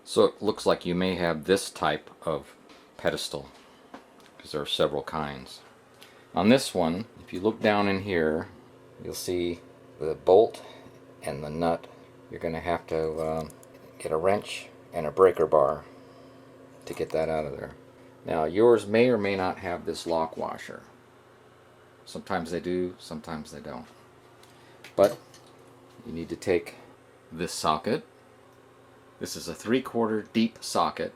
So it looks like you may have this type of pedestal, because there are several kinds. On this one, if you look down in here, you'll see the bolt and the nut. You're going to have to get a wrench and a breaker bar to get that out of there. Now yours may or may not have this lock washer. Sometimes they do, sometimes they don't. But you need to take this socket. This is a 3/4 deep socket.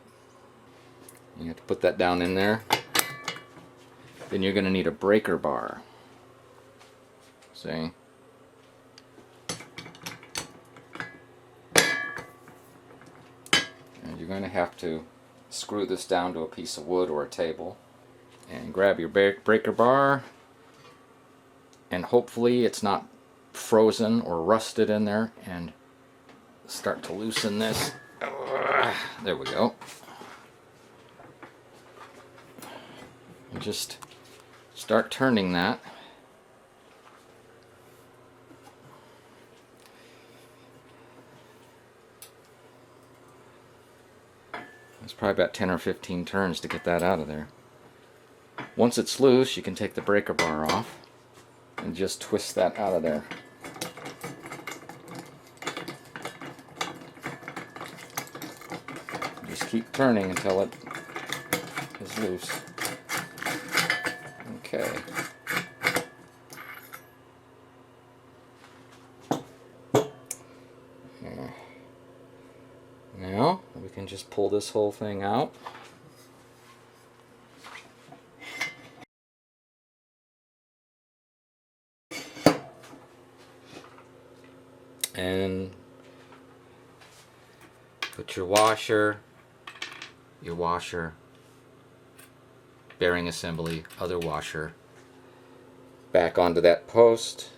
You have to put that down in there. Then you're going to need a breaker bar. See? And you're going to have to screw this down to a piece of wood or a table. And grab your breaker bar. And hopefully it's not frozen or rusted in there. And start to loosen this. There we go. And just start turning that. It's probably about 10 or 15 turns to get that out of there. Once it's loose, you can take the breaker bar off and just twist that out of there. Just keep turning until it is loose. Okay. Now we can just pull this whole thing out. And put your washer, bearing assembly, other washer back onto that post,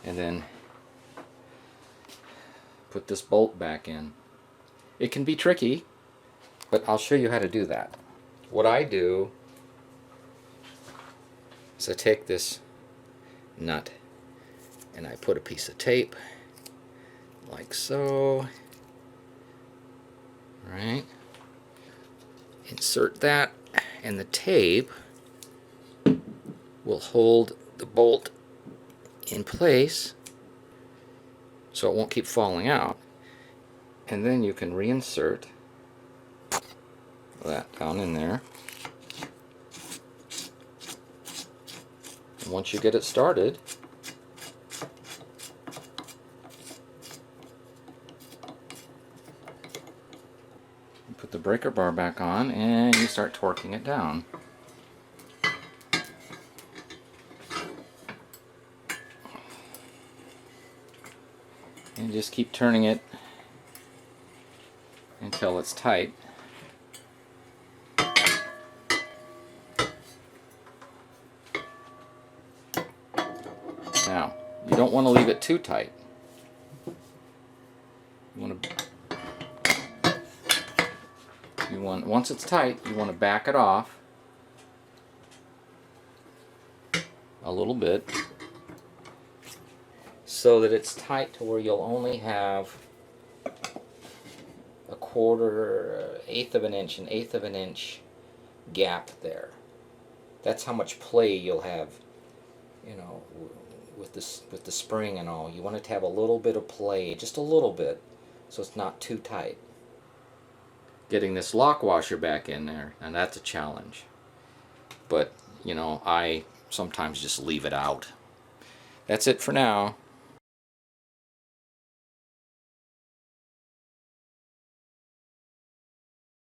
and then put this bolt back in. It can be tricky, but I'll show you how to do that. What I do is I take this nut and I put a piece of tape like so. Right? Insert that, and the tape will hold the bolt in place so it won't keep falling out. And then you can reinsert that down in there. And once you get it started, you put the breaker bar back on and you start torquing it down. And just keep turning it until it's tight. Now, you don't want to leave it too tight. Once it's tight, you want to back it off a little bit so that it's tight to where you'll only have a quarter, eighth of an inch gap there. That's how much play you'll have, you know, with the spring and all. You want it to have a little bit of play, just a little bit, so it's not too tight. Getting this lock washer back in there, and that's a challenge. But, you know, I sometimes just leave it out. That's it for now.